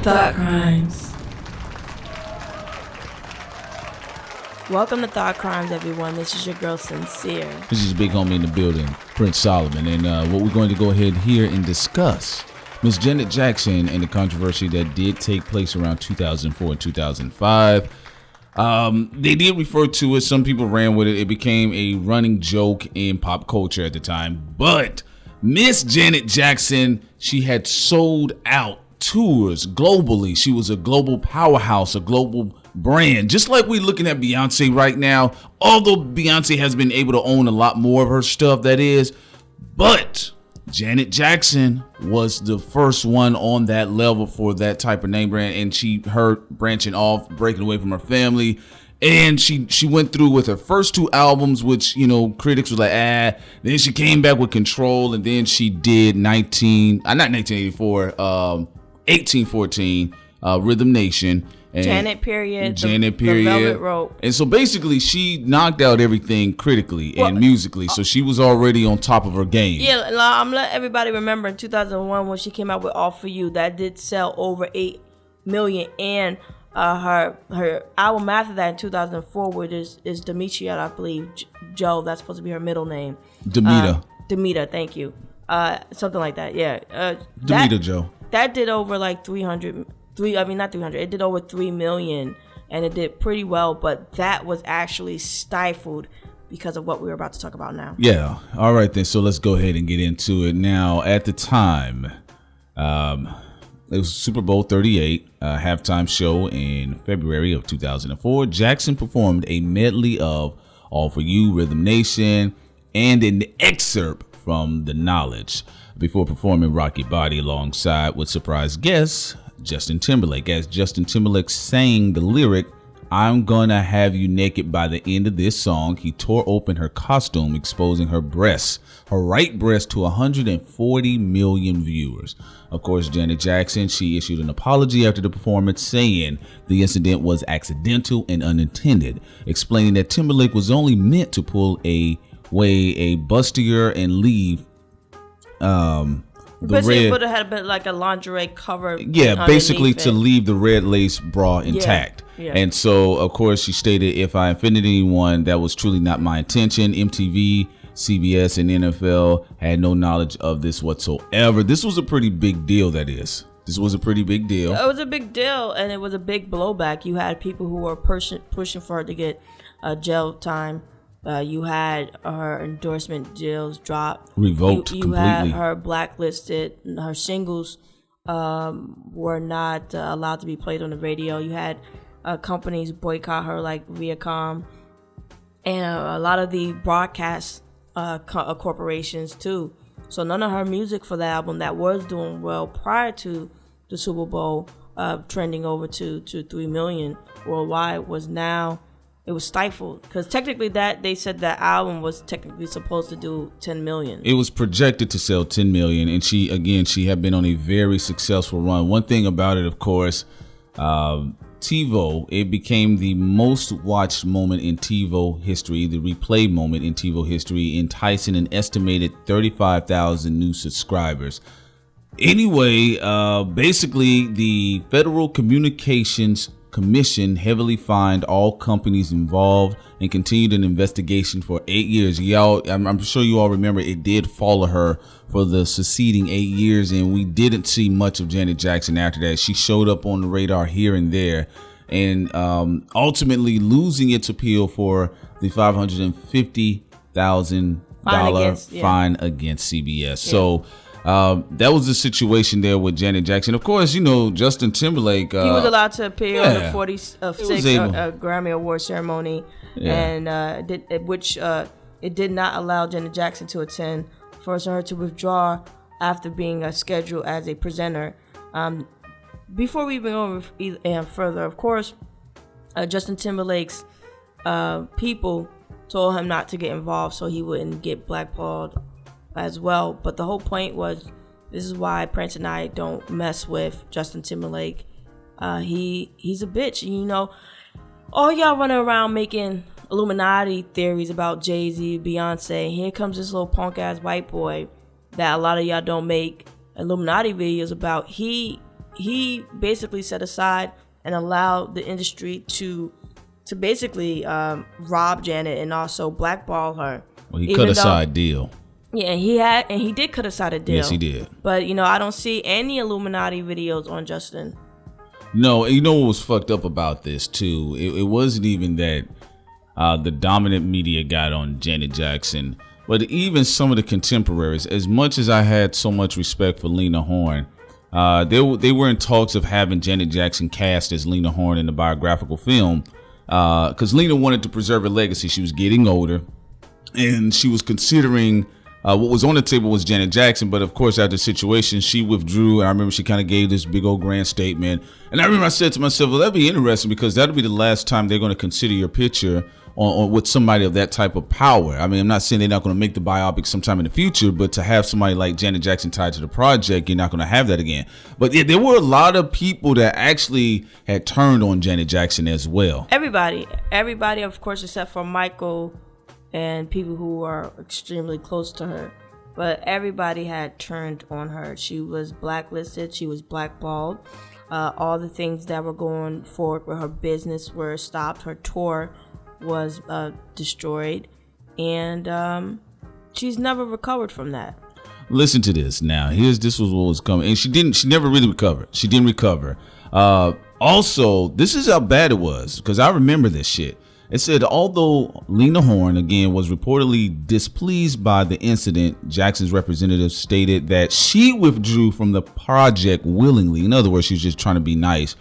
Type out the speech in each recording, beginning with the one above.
Thought Crimes. Welcome to Thought Crimes, everyone. This is your girl, Sincere. This is Big Homie in the building, Prince Solomon. And what we're going to go ahead here and discuss Miss Janet Jackson and the controversy that did take place around 2004 and 2005. They did refer to it. Some people ran with it. It became a running joke in pop culture at the time. But Miss Janet Jackson, she had sold out tours globally. She was a global powerhouse, a global brand. Just like we're looking at Beyonce right now, although Beyonce has been able to own a lot more of her stuff, that is, but Janet Jackson was the first one on that level for that type of name brand, and her branching off, breaking away from her family. And she went through with her first two albums, which, you know, critics were like, Then she came back with Control, and then she did 1814, Rhythm Nation. And Janet Period. The Velvet Rope. And so basically she knocked out everything critically and musically. So she was already on top of her game. Yeah, I'm letting everybody remember in 2001 when she came out with All For You, that did sell over 8 million. And her album after that in 2004, which is Demetria, I believe. Joe, that's supposed to be her middle name. Demita, thank you. Something like that, yeah. Demita Joe. That did over like it did over 3 million, and it did pretty well, but that was actually stifled because of what we're about to talk about now. Yeah. All right, then. So let's go ahead and get into it. Now, at the time, it was Super Bowl 38, halftime show in February of 2004. Jackson performed a medley of All For You, Rhythm Nation, and an excerpt from The Knowledge before performing Rock Your Body alongside with surprise guests Justin Timberlake. As Justin Timberlake sang the lyric, "I'm gonna have you naked" by the end of this song, he tore open her costume, exposing her breasts, her right breast, to 140 million viewers. Of course, Janet Jackson, she issued an apology after the performance, saying the incident was accidental and unintended, explaining that Timberlake was only meant to pull a bustier and leave Basically, would have had a bit like a lingerie cover. Yeah, basically to leave the red lace bra intact. Yeah. And so, of course, she stated, "If I offended anyone, that was truly not my intention. MTV, CBS, and NFL had no knowledge of this whatsoever." This was a pretty big deal, This was a pretty big deal. It was a big deal, and it was a big blowback. You had people who were pushing for her to get jail time. You had her endorsement deals dropped. Revoked you completely. Had her blacklisted. Her singles were not allowed to be played on the radio. You had companies boycott her like Viacom. And a lot of the broadcast corporations too. So none of her music for the album that was doing well prior to the Super Bowl, trending over to 3 million worldwide, it was stifled, because technically they said that album was technically supposed to do 10 million. It was projected to sell 10 million, and she had been on a very successful run. One thing about it, of course, TiVo, it became the most watched moment in TiVo history, the replay moment in TiVo history, enticing an estimated 35,000 new subscribers. Anyway, basically the Federal Communications Commission heavily fined all companies involved and continued an investigation for 8 years. I'm sure you all remember it did follow her for the succeeding 8 years, and we didn't see much of Janet Jackson after that. She showed up on the radar here and there, and ultimately losing its appeal for the $550,000 fine against CBS. Yeah. So that was the situation there with Janet Jackson. Of course, you know, Justin Timberlake. He was allowed to appear on the 46th Grammy Award ceremony, and it did not allow Janet Jackson to attend, forcing her to withdraw after being scheduled as a presenter. Before we even go further, of course, Justin Timberlake's people told him not to get involved so he wouldn't get blackballed as well. But the whole point was, this is why Prince and I don't mess with Justin Timberlake. He's a bitch. You know, all y'all running around making Illuminati theories about Jay-Z, Beyonce. Here comes this little punk ass white boy that a lot of y'all don't make Illuminati videos about. He he basically set aside and allowed the industry to basically rob Janet and also blackball her. Well, he cut aside deal. Yeah, and he did cut aside a deal. Yes, he did. But I don't see any Illuminati videos on Justin. No, you know what was fucked up about this too? It wasn't even that the dominant media got on Janet Jackson, but even some of the contemporaries. As much as I had so much respect for Lena Horne, they were in talks of having Janet Jackson cast as Lena Horne in the biographical film, because Lena wanted to preserve her legacy. She was getting older, and she was considering. What was on the table was Janet Jackson, but of course, after the situation, she withdrew. And I remember she kind of gave this big old grand statement. And I remember I said to myself, well, that'd be interesting because that'll be the last time they're going to consider your picture on with somebody of that type of power. I mean, I'm not saying they're not going to make the biopic sometime in the future, but to have somebody like Janet Jackson tied to the project, you're not going to have that again. But yeah, there were a lot of people that actually had turned on Janet Jackson as well. Everybody, of course, except for Michael and people who are extremely close to her. But everybody had turned on her. She was blacklisted. She was blackballed. All the things that were going forward with her business were stopped. Her tour was destroyed. And she's never recovered from that. Listen to this now. This was what was coming. And she never really recovered. She didn't recover. Also, this is how bad it was, because I remember this shit. It said, although Lena Horne, again, was reportedly displeased by the incident, Jackson's representative stated that she withdrew from the project willingly. In other words, she was just trying to be nice.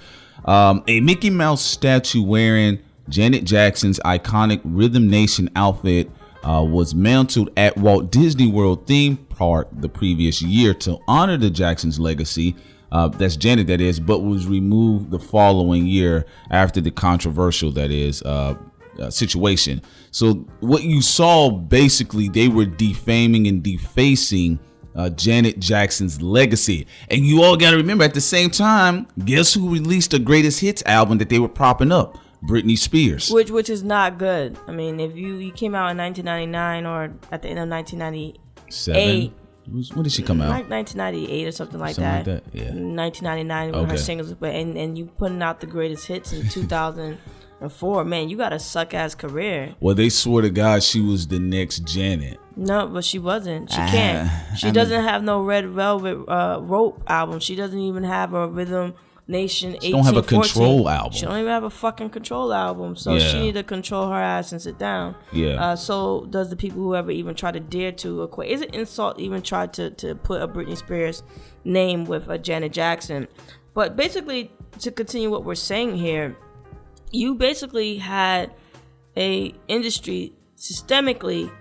A Mickey Mouse statue wearing Janet Jackson's iconic Rhythm Nation outfit was mounted at Walt Disney World theme park the previous year to honor the Jackson's legacy. That's Janet, that is, but was removed the following year after the controversial, that is, situation. So what you saw, basically, they were defaming and defacing Janet Jackson's legacy. And you all got to remember, at the same time, guess who released the greatest hits album that they were propping up? Britney Spears. Which is not good. I mean, if you came out in 1999 or at the end of 1998. When did she come out? Like 1998 or something like that. Yeah. 1999 when her singles, and you putting out the greatest hits in 2004. Man, you got a suck ass career. Well, they swore to God she was the next Janet. No, but she wasn't. She can't. She doesn't have no Red Velvet Rope album. She doesn't even have a Rhythm Nation 1814. She don't have a Control album. She don't even have a fucking Control album. So she need to control her ass and sit down. Yeah. So does the people who ever even try to dare to equate. Is it insult even try to put a Britney Spears name with a Janet Jackson? But basically, to continue what we're saying here, you basically had a industry systemically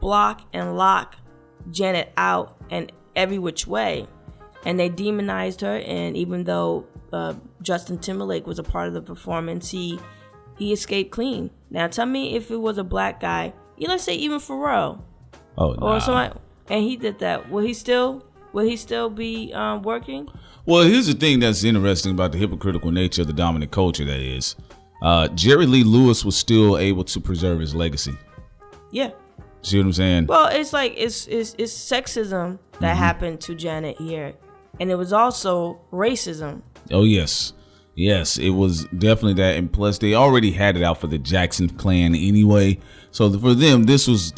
block and lock Janet out and every which way. And they demonized her, and even though Justin Timberlake was a part of the performance, he escaped clean. Now tell me if it was a black guy, let's say even Pharrell, or somebody, and he did that, will he still be working? Well, here's the thing that's interesting about the hypocritical nature of the dominant culture, that is, Jerry Lee Lewis was still able to preserve his legacy. Yeah. See what I'm saying? Well, it's like it's sexism that happened to Janet here, and it was also racism. Oh yes, it was definitely that, and plus they already had it out for the Jackson clan anyway. So for them, this was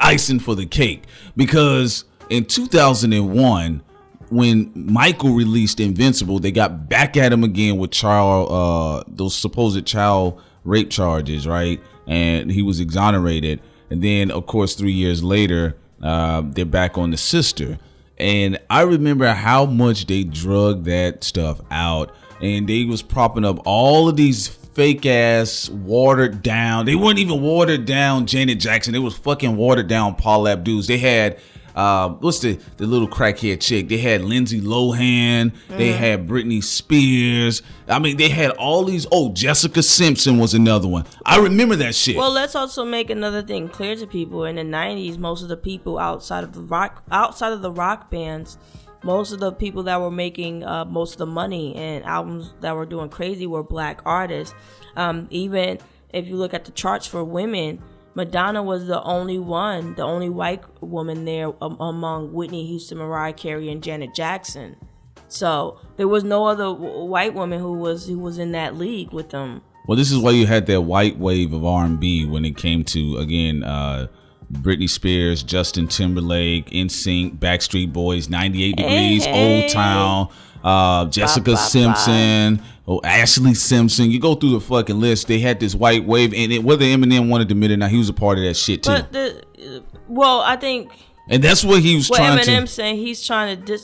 icing for the cake, because in 2001, when Michael released Invincible, they got back at him again with those supposed child rape charges, right? And he was exonerated. And then, of course, 3 years later, they're back on the sister. And I remember how much they drugged that stuff out. And they was propping up all of these fake ass, watered down. They weren't even watered down Janet Jackson. They was fucking watered down Paula Abdul. They had what's the little crackhead chick? They had Lindsay Lohan. They had Britney Spears. I mean, they had all these. Oh, Jessica Simpson was another one. I remember that shit. Well, let's also make another thing clear to people. In the 90s, most of the people outside of the rock bands, most of the people that were making most of the money and albums that were doing crazy were black artists. Even if you look at the charts for women, Madonna was the only white woman there among Whitney Houston, Mariah Carey, and Janet Jackson. So there was no other white woman who was in that league with them. Well, this is why you had that white wave of R&B when it came to, again, Britney Spears, Justin Timberlake, NSYNC, Backstreet Boys, 98 Degrees, Old Town, Jessica Simpson, Ashley Simpson. You go through the fucking list. They had this white wave, and whether Eminem wanted to admit it or not, he was a part of that shit too. Well, I think. And that's what he was trying to. Eminem saying he's trying to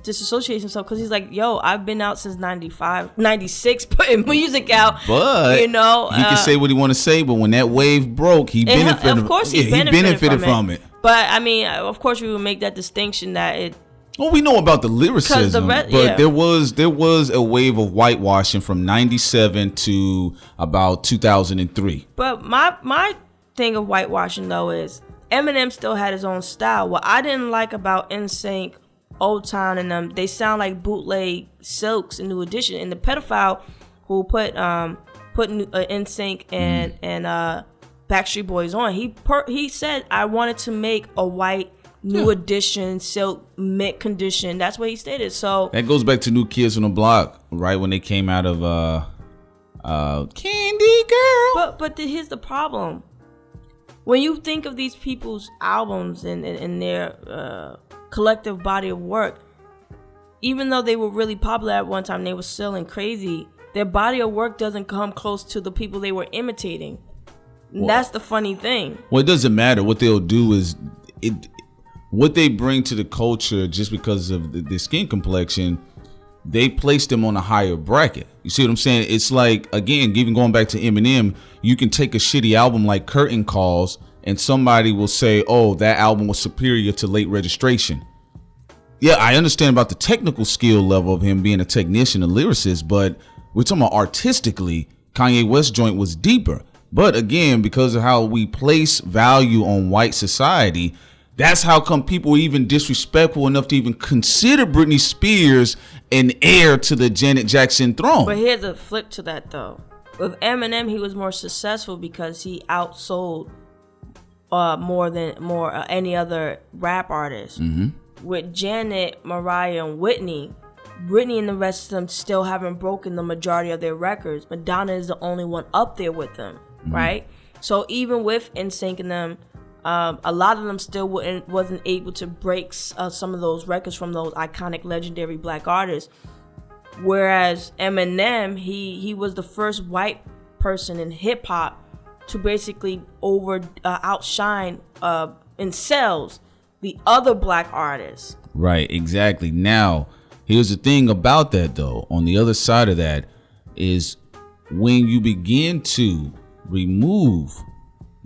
disassociate himself because he's like, yo, I've been out since 95, 96 putting music out. But he can say what he want to say. But when that wave broke, he benefited. Of course, he benefited from it. But I mean, of course, we would make that distinction that it. Well, we know about the lyricism, but there was a wave of whitewashing from 97 to about 2003. But my thing of whitewashing though is Eminem still had his own style. What I didn't like about NSYNC, Old Town, and them, they sound like bootleg Silks and New Edition. And the pedophile who put NSYNC and Backstreet Boys on, he said I wanted to make a white New Edition Silk mint condition. That's what he stated. So that goes back to New Kids on the Block, right when they came out of Candy Girl. But here's the problem. When you think of these people's albums and their collective body of work, even though they were really popular at one time, they were selling crazy, their body of work doesn't come close to the people they were imitating. Well, that's the funny thing. Well, it doesn't matter. What they'll do is what they bring to the culture just because of the skin complexion, they place them on a higher bracket. You see what I'm saying? It's like, again, even going back to Eminem, you can take a shitty album like Curtain Calls and somebody will say, oh, that album was superior to Late Registration. Yeah, I understand about the technical skill level of him being a technician, a lyricist, but we're talking about artistically, Kanye West joint was deeper. But again, because of how we place value on white society, that's how come people are even disrespectful enough to even consider Britney Spears an heir to the Janet Jackson throne. But here's a flip to that, though. With Eminem, he was more successful because he outsold more any other rap artist. Mm-hmm. With Janet, Mariah, and Whitney and the rest of them still haven't broken the majority of their records. Madonna is the only one up there with them, right? So even with NSYNC and them, a lot of them still wasn't able to break some of those records from those iconic, legendary black artists. Whereas Eminem, he was the first white person in hip hop to basically outshine in sales the other black artists. Right, exactly. Now, here's the thing about that, though. On the other side of that is when you begin to remove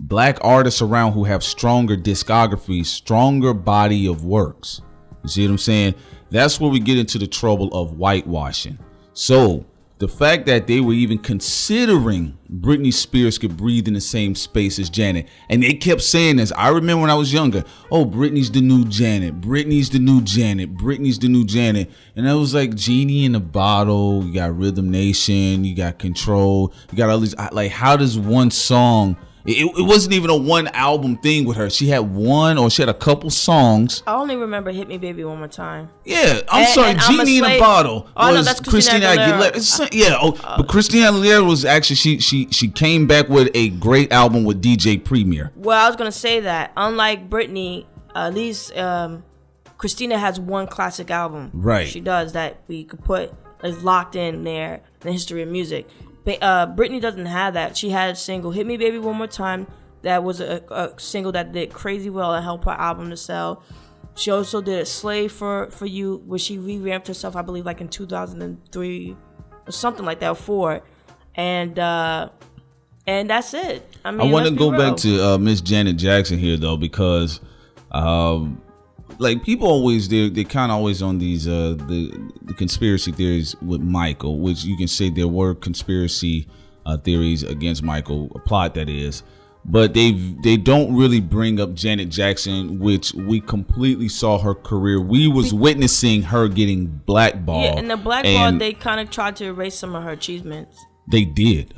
black artists around who have stronger discographies, stronger body of works. You see what I'm saying? That's where we get into the trouble of whitewashing. So the fact that they were even considering Britney Spears could breathe in the same space as Janet, and they kept saying this. I remember when I was younger, oh, Britney's the new Janet, Britney's the new Janet, Britney's the new Janet. And I was like, Genie in a Bottle, you got Rhythm Nation, you got Control, you got all these, like, how does one song, it wasn't even a one album thing with her. She had a couple songs. I only remember Hit Me Baby One More Time. Yeah, sorry, Genie in a Bottle was that's Christina Aguilera. Yeah, but Christina Aguilera was actually, she came back with a great album with DJ Premier. Well, I was going to say that. Unlike Britney, at least Christina has one classic album. Right. She does that we could put as locked in there in the history of music. Britney doesn't have that. She had a single, Hit Me Baby One More Time, that was a single that did crazy well and helped her album to sell. She also did a Slave for You, where she revamped herself, I believe, like in 2003 or something like that, or 4. And that's it. I mean, I want to go back to Miss Janet Jackson here, though, because like people always, they're kind of always on these the conspiracy theories with Michael, which you can say there were conspiracy theories against Michael, a plot that is, but they don't really bring up Janet Jackson, which we completely saw her career. We was witnessing her getting blackballed. Yeah, and the blackballed, they kind of tried to erase some of her achievements. They did.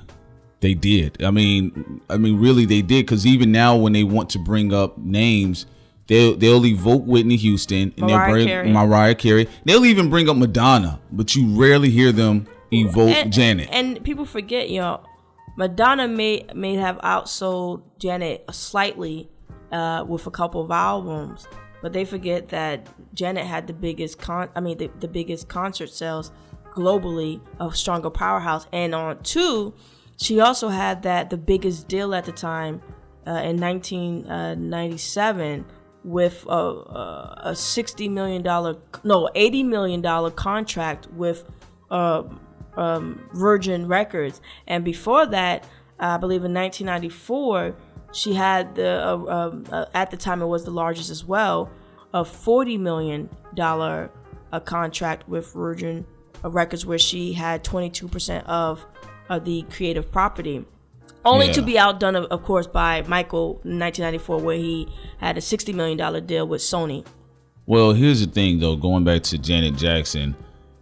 I mean, really, they did, because even now when they want to bring up names, They'll evoke Whitney Houston and they'll bring Mariah Carey. They'll even bring up Madonna, but you rarely hear them evoke Janet. And people forget, Madonna may have outsold Janet slightly with a couple of albums, but they forget that Janet had the biggest the biggest concert sales globally of Stronger Powerhouse, and on two, she also had the biggest deal at the time in 1997 with a $80 million contract with Virgin Records. And before that, I believe in 1994, she had at the time it was the largest as well, a $40 million contract with Virgin Records, where she had 22% of the creative property. Only to be outdone, of course, by Michael in 1994, where he had a $60 million deal with Sony. Well, here's the thing, though, going back to Janet Jackson.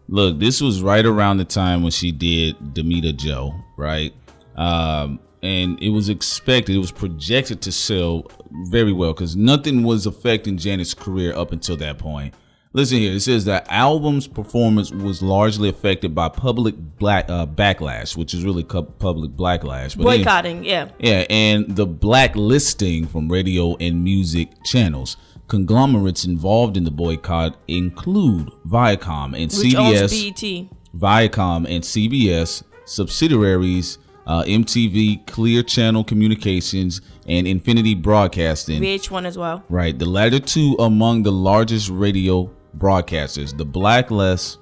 Look, this was right around the time when she did Damita Joe, right? And it was expected, it was projected to sell very well because nothing was affecting Janet's career up until that point. Listen here, it says that album's performance was largely affected by public backlash, which is really public backlash. But boycotting, Yeah, and the blacklisting from radio and music channels. Conglomerates involved in the boycott include Viacom and which CBS. Owns BET. Viacom and CBS, subsidiaries, MTV, Clear Channel Communications, and Infinity Broadcasting. VH1 as well. Right. The latter two among the largest radio broadcasters. The blacklist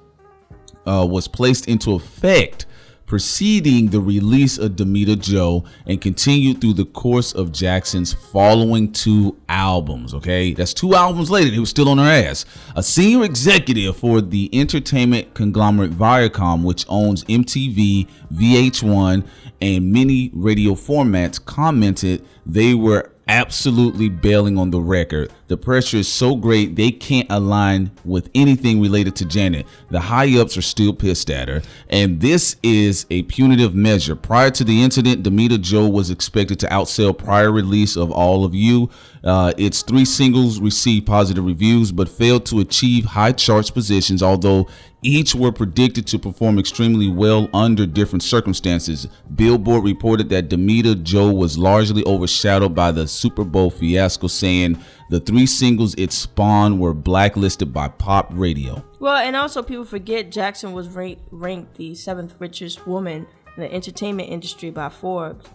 was placed into effect preceding the release of Damita Joe and continued through the course of Jackson's following two albums. Okay, that's 2 albums later. They were still on her ass. A senior executive for the entertainment conglomerate Viacom, which owns MTV, VH1, and many radio formats, commented they were absolutely bailing on the record. The pressure is so great they can't align with anything related to Janet. The high-ups are still pissed at her, and this is a punitive measure. Prior to the incident, Damita Joe was expected to outsell prior release of All of You. Its 3 singles received positive reviews but failed to achieve high charts positions, although each were predicted to perform extremely well under different circumstances. Billboard reported that Damita Joe was largely overshadowed by the Super Bowl fiasco, saying the 3 singles it spawned were blacklisted by pop radio. Well, and also people forget Jackson was ranked the 7th richest woman in the entertainment industry by Forbes.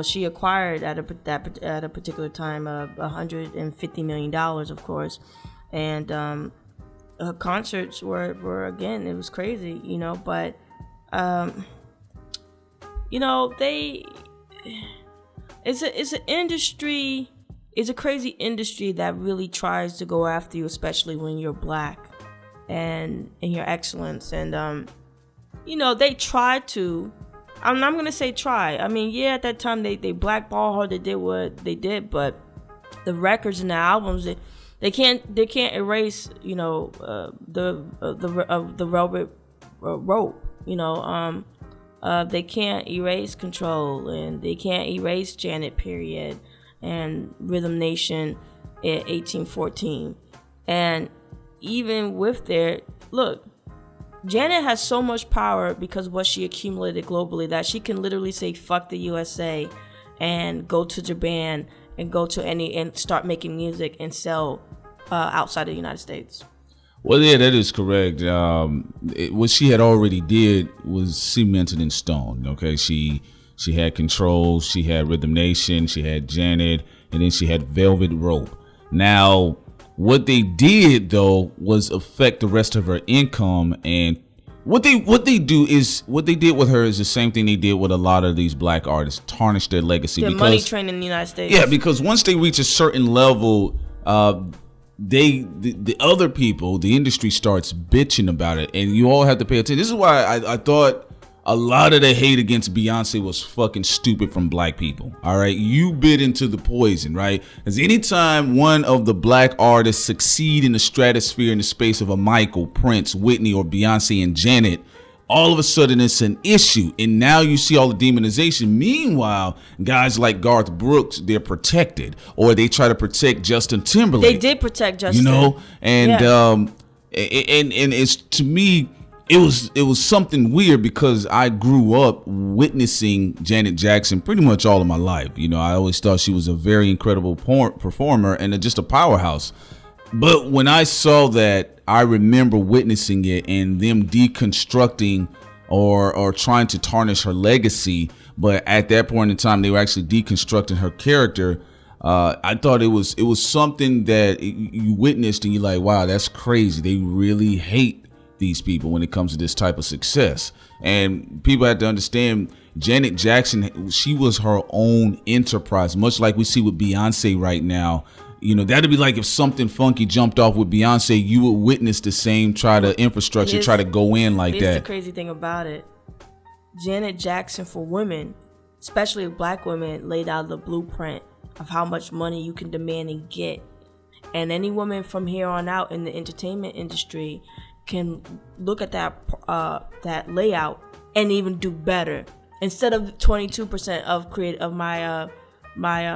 She acquired at a particular time $150 million, of course, and her concerts were again, it was crazy, but it's an industry, it's a crazy industry that really tries to go after you, especially when you're black and in your excellence. And they tried to, I'm gonna say try. I mean, yeah, at that time they blackballed her, they did what they did, but the records and the albums, they can't erase the velvet rope. They can't erase Control, and they can't erase Janet period and Rhythm Nation in 1814. And even with their look, Janet has so much power because of what she accumulated globally that she can literally say fuck the USA and go to Japan and go to and start making music and sell outside of the United States. Well, yeah, that is correct. What she had already did was cemented in stone. Okay, she had Control, she had Rhythm Nation, she had Janet, and then she had Velvet Rope. Now, what they did though was affect the rest of her income, and what they did with her is the same thing they did with a lot of these black artists, tarnish their legacy. The money train in the United States. Yeah, because once they reach a certain level, the other people, the industry starts bitching about it, and you all have to pay attention. This is why I thought a lot of the hate against Beyonce was fucking stupid from black people. All right, you bit into the poison, right? Because anytime one of the black artists succeed in the stratosphere in the space of a Michael, Prince, Whitney, or Beyonce and Janet, all of a sudden it's an issue, and now you see all the demonization. Meanwhile, guys like Garth Brooks, they're protected, or they try to protect Justin Timberlake. They did protect Justin, and and it's, to me, it was something weird, because I grew up witnessing Janet Jackson pretty much all of my life. I always thought she was a very incredible performer and just a powerhouse. But when I saw that, I remember witnessing it and them deconstructing or trying to tarnish her legacy. But at that point in time, they were actually deconstructing her character. I thought it was something that you witnessed and you're like, wow, that's crazy. They really hate these people when it comes to this type of success. And people have to understand, Janet Jackson, she was her own enterprise, much like we see with Beyonce right now. That'd be like if something funky jumped off with Beyonce, you would witness the same try to go in like that. Here's the crazy thing about it. Janet Jackson, for women, especially black women, laid out the blueprint of how much money you can demand and get. And any woman from here on out in the entertainment industry can look at that layout and even do better. Instead of 22% of my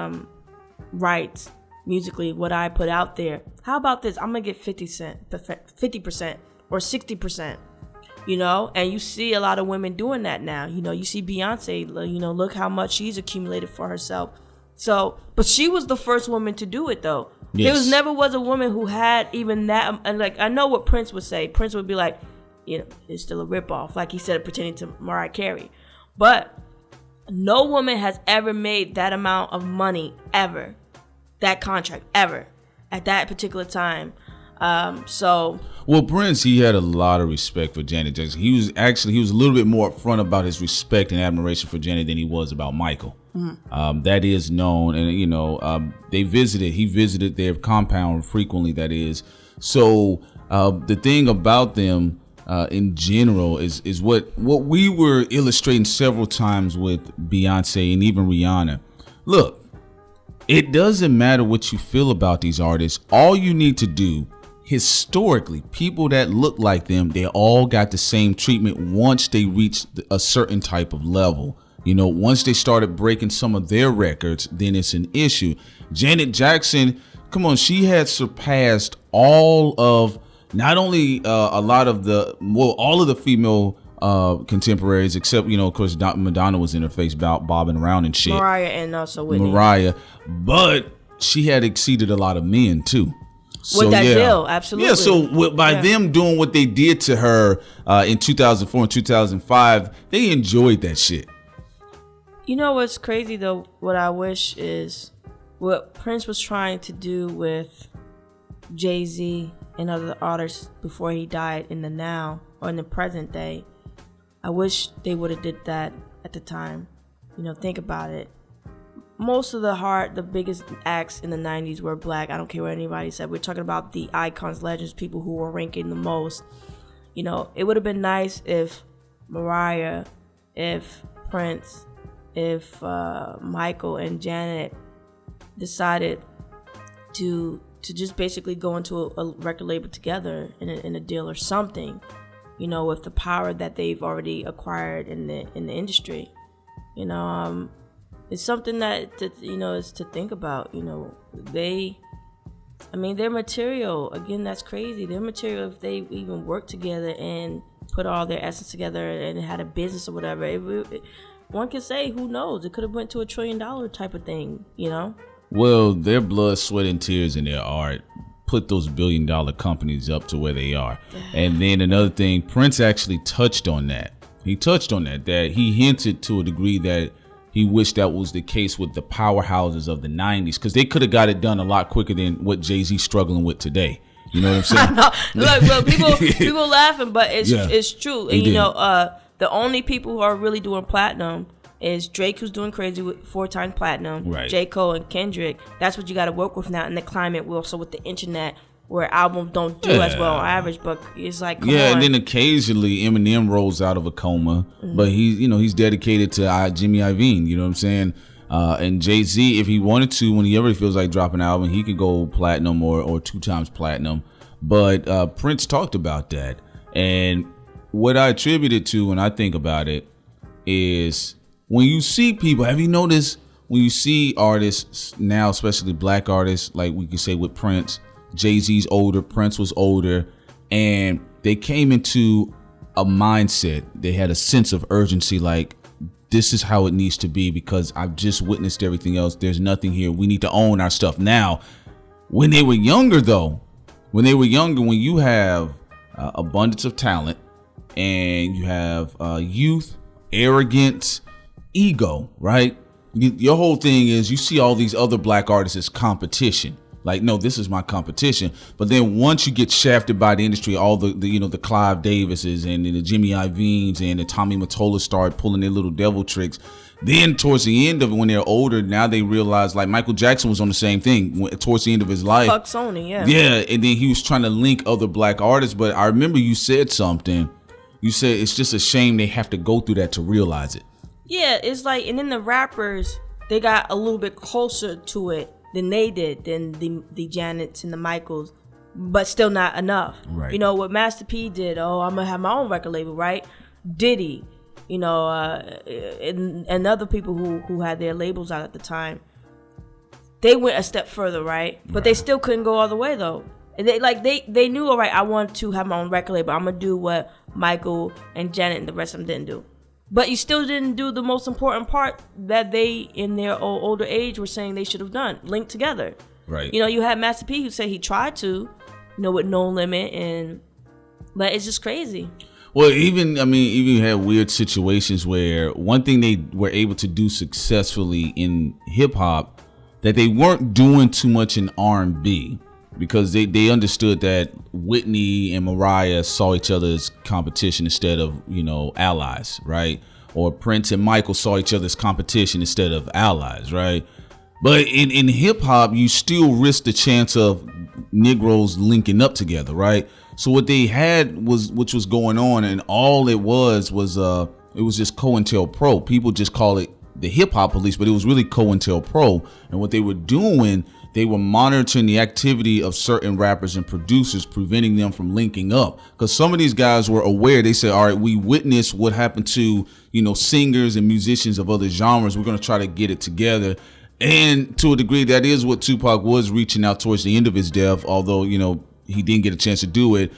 rights musically, what I put out there, how about this? I'm gonna get 50% or 60%. And you see a lot of women doing that now. You see Beyonce, look how much she's accumulated for herself. So, but she was the first woman to do it, though. Yes. There never was a woman who had even that. And like, I know what Prince would say. Prince would be like, it's still a ripoff, like he said, pertaining to Mariah Carey. But no woman has ever made that amount of money ever, that contract ever, at that particular time. Well, Prince, he had a lot of respect for Janet Jackson. He was a little bit more upfront about his respect and admiration for Janet than he was about Michael. Mm-hmm. That is known, and he visited their compound frequently. That is, so the thing about them in general is what we were illustrating several times with Beyonce and even Rihanna. Look, it doesn't matter what you feel about these artists. All you need to do, historically, people that look like them, they all got the same treatment once they reached a certain type of level. Once they started breaking some of their records, then it's an issue. Janet Jackson, come on, she had surpassed all of, not only all of the female contemporaries, except, of course, Madonna was in her face bobbing around and shit. Mariah and also Whitney. But she had exceeded a lot of men too. With that deal, absolutely. Yeah, so by them doing what they did to her in 2004 and 2005, they enjoyed that shit. You know what's crazy though? What I wish is what Prince was trying to do with Jay-Z and other artists before he died in the now or in the present day. I wish they would have did that at the time. Think about it. Most of the biggest acts in the 90s were black. I don't care what anybody said. We're talking about the icons, legends, people who were ranking the most. It would have been nice if Mariah, if Prince, if Michael and Janet decided to just basically go into a record label together in a deal or something, with the power that they've already acquired in the industry. It's something that is to think about. Their material, again, that's crazy. Their material, if they even worked together and put all their essence together and had a business or whatever, one can say, who knows? It could have went to $1 trillion type of thing, Well, their blood, sweat, and tears in their art put those $1 billion companies up to where they are. And then another thing, Prince actually touched on that. That he hinted to a degree that he wished that was the case with the powerhouses of the 90s, because they could have got it done a lot quicker than what Jay-Z's struggling with today. You know what I'm saying? Look, people laughing, but it's true. And the only people who are really doing platinum is Drake, who's doing crazy with 4-time platinum. Right. J. Cole and Kendrick. That's what you got to work with now in the climate. We're also with the internet, where albums don't do as well on average, but it's like, come on. And then occasionally Eminem rolls out of a coma, but he's dedicated to Jimmy Iovine, you know what I'm saying? And Jay-Z, if he wanted to, when he ever feels like dropping an album, he could go platinum or 2 times platinum. But Prince talked about that, and what I attribute it to when I think about it is when you see people, have you noticed when you see artists now, especially black artists, like we could say with Prince, Jay-Z's older, Prince was older, and they came into a mindset. They had a sense of urgency, like this is how it needs to be because I've just witnessed everything else. There's nothing here. We need to own our stuff. Now, when they were younger though, when you have abundance of talent and you have youth, arrogance, ego, right? Your whole thing is you see all these other black artists as competition. Like, no, this is my competition. But then once you get shafted by the industry, all the Clive Davises and the Jimmy Iovines and the Tommy Mottola start pulling their little devil tricks. Then towards the end of it, when they're older, now they realize, like Michael Jackson was on the same thing towards the end of his life. Fuck Sony, yeah. Yeah, and then he was trying to link other black artists. But I remember you said something. You said it's just a shame they have to go through that to realize it. Yeah, it's like, and then the rappers, they got a little bit closer to it than they did, than the Janets and the Michaels, but still not enough. Right. You know, what Master P did, I'm going to have my own record label, right? Diddy, you know, and other people who had their labels out at the time, they went a step further, right? But they still couldn't go all the way, though. And they knew, all right, I want to have my own record label. I'm going to do what Michael and Janet and the rest of them didn't do. But you still didn't do the most important part that they, in their older age, were saying they should have done, linked together. Right. You know, you had Master P who said he tried to, you know, with No Limit, but it's just crazy. Well, even had weird situations where one thing they were able to do successfully in hip hop that they weren't doing too much in R&B. Because they understood that Whitney and Mariah saw each other as competition instead of, you know, allies, right? Or Prince and Michael saw each other as competition instead of allies, right? But in hip hop, you still risk the chance of Negroes linking up together, right? So what they had which was going on, and all it was just COINTELPRO. People just call it the hip hop police, but it was really COINTELPRO. And what they were doing, they were monitoring the activity of certain rappers and producers, preventing them from linking up. Because some of these guys were aware. They said, all right, we witnessed what happened to, you know, singers and musicians of other genres. We're going to try to get it together. And to a degree, that is what Tupac was reaching out towards the end of his death, although, you know, he didn't get a chance to do it.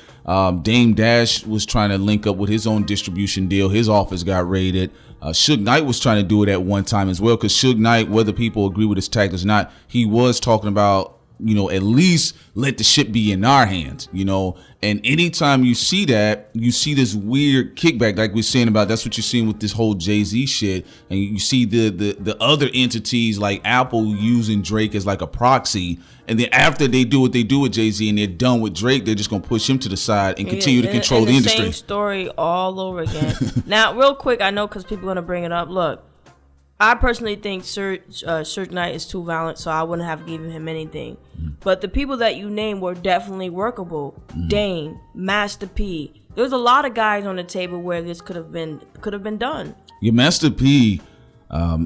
Dame Dash was trying to link up with his own distribution deal. His office got raided. Suge Knight was trying to do it at one time as well, because Suge Knight, whether people agree with his tactics or not, he was talking about, you know, at least let the shit be in our hands, you know. And anytime you see that, you see this weird kickback, like we're saying about, that's what you're seeing with this whole Jay-Z shit. And you see the other entities like Apple using Drake as like a proxy. And then after they do what they do with Jay-Z and they're done with Drake, they're just going to push him to the side and continue to control the industry. Same story all over again. Now, real quick, I know because people are going to bring it up. Look, I personally think Suge Knight is too violent, so I wouldn't have given him anything. But the people that you named were definitely workable. Dame, Master P. There's a lot of guys on the table where this could have been done. Yeah, Master P.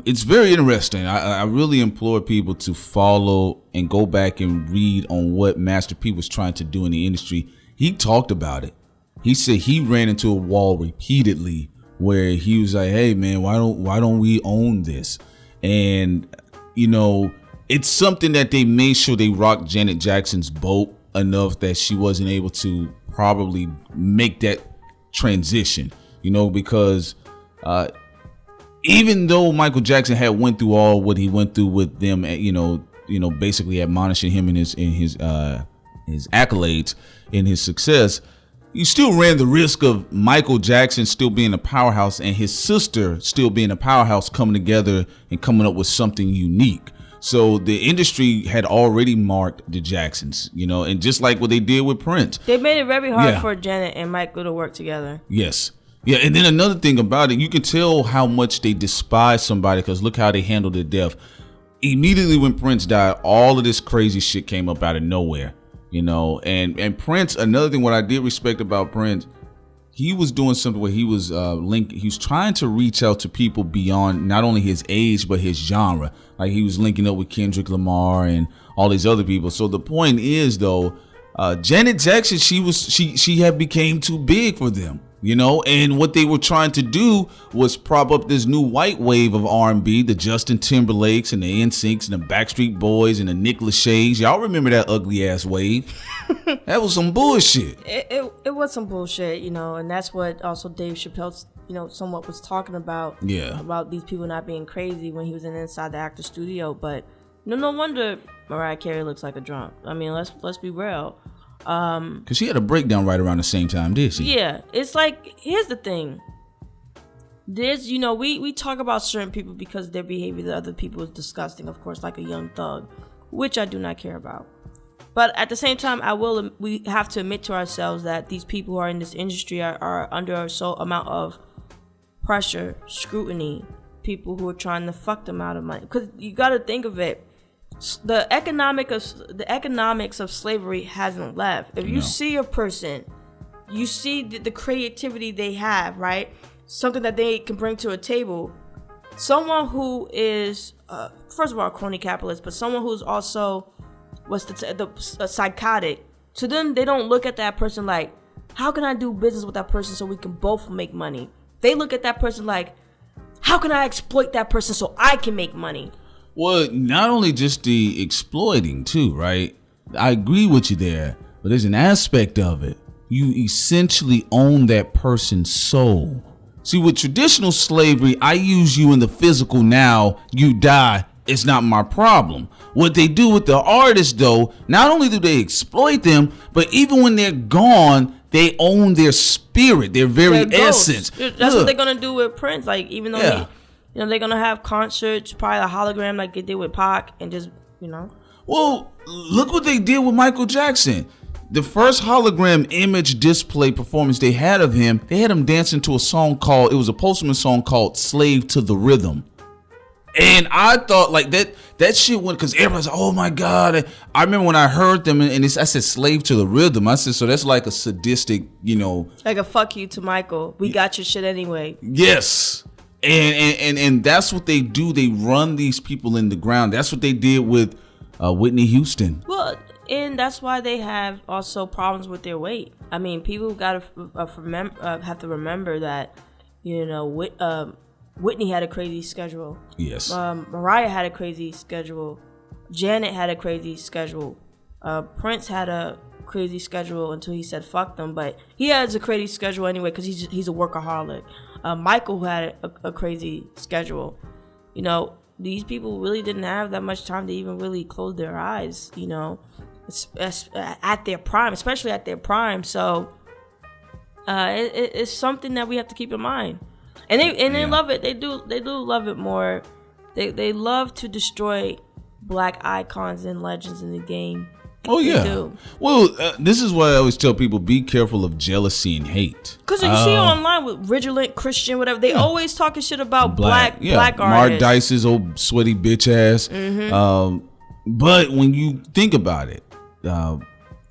It's very interesting. I really implore people to follow and go back and read on what Master P was trying to do in the industry. He talked about it. He said he ran into a wall repeatedly where he was like, hey man, why don't we own this? And you know, it's something that they made sure they rocked Janet Jackson's boat enough that she wasn't able to probably make that transition, you know, because even though Michael Jackson had went through all what he went through with them, you know, basically admonishing him in his accolades, in his success, you still ran the risk of Michael Jackson still being a powerhouse and his sister still being a powerhouse, coming together and coming up with something unique. So the industry had already marked the Jacksons, you know, and just like what they did with Prince. They made it very hard for Janet and Michael to work together. Yes. Yeah, and then another thing about it, you can tell how much they despise somebody because look how they handled their death. Immediately when Prince died, all of this crazy shit came up out of nowhere, you know. And Prince, another thing what I did respect about Prince, he was doing something where he was he was trying to reach out to people beyond not only his age but his genre. Like he was linking up with Kendrick Lamar and all these other people. So the point is though, Janet Jackson, she had became too big for them. You know, and what they were trying to do was prop up this new white wave of R&B, the Justin Timberlakes and the NSYNCs and the Backstreet Boys and the Nick Lachey's. Y'all remember that ugly ass wave? That was some bullshit. It was some bullshit, you know, and that's what also Dave Chappelle, you know, somewhat was talking about. Yeah. About these people not being crazy when he was inside the actor studio. But no wonder Mariah Carey looks like a drunk. I mean, let's be real. Because she had a breakdown right around the same time, did she? Yeah, it's like, here's the thing. There's, you know, we talk about certain people because their behavior to other people is disgusting, of course, like a Young Thug, which I do not care about. But at the same time, we have to admit to ourselves that these people who are in this industry are under so amount of pressure, scrutiny, people who are trying to fuck them out of money. Because you got to think of it. The economics of slavery hasn't left. If you see a person, you see the creativity they have, right? Something that they can bring to a table. Someone who is, first of all, a crony capitalist, but someone who's also psychotic. To them, they don't look at that person like, how can I do business with that person so we can both make money? They look at that person like, how can I exploit that person so I can make money? Well, not only just the exploiting too, right? I agree with you there, but there's an aspect of it. You essentially own that person's soul. See, with traditional slavery, I use you in the physical now, you die, it's not my problem. What they do with the artists, though, not only do they exploit them, but even when they're gone, they own their spirit, their very essence. That's what they're going to do with Prince. Like, even though you know, they're going to have concerts, probably a hologram like they did with Pac, and just, you know. Well, look what they did with Michael Jackson. The first hologram image display performance they had of him, they had him dancing to a song called, it was a Postman song called Slave to the Rhythm. And I thought like that shit went, because everybody's like, oh my God. I remember when I heard them and I said slave to the rhythm. I said, so that's like a sadistic, you know. Like a fuck you to Michael. We got your shit anyway. Yes. And that's what they do. They run these people in the ground. That's what they did with Whitney Houston. Well, and that's why they have also problems with their weight. I mean, people got to have to remember that, you know, Whitney had a crazy schedule. Yes. Mariah had a crazy schedule. Janet had a crazy schedule. Prince had a crazy schedule until he said fuck them, but he has a crazy schedule anyway because he's a workaholic. Michael had a crazy schedule. You know, these people really didn't have that much time to even really close their eyes, you know, at their prime, especially at their prime. So it's something that we have to keep in mind. And they love it. They do love it more. They love to destroy black icons and legends in the game. Oh yeah. They do. Well, this is why I always tell people: be careful of jealousy and hate. Because you see online with Vigilant Christian, whatever, they always talking shit about black artists. Mark Dice's old sweaty bitch ass. Mm-hmm. But when you think about it,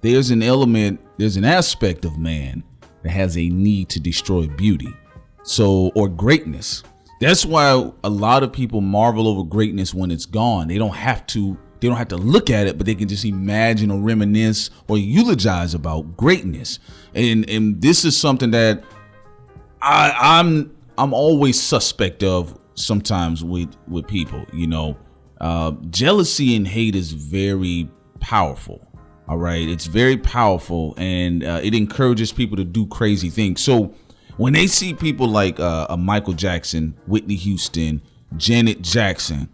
there's an aspect of man that has a need to destroy beauty. Or greatness. That's why a lot of people marvel over greatness when it's gone. They don't have to look at it, but they can just imagine or reminisce or eulogize about greatness. And this is something that I'm always suspect of sometimes with people, you know. Jealousy and hate is very powerful. All right. It's very powerful, and it encourages people to do crazy things. So when they see people like a Michael Jackson, Whitney Houston, Janet Jackson,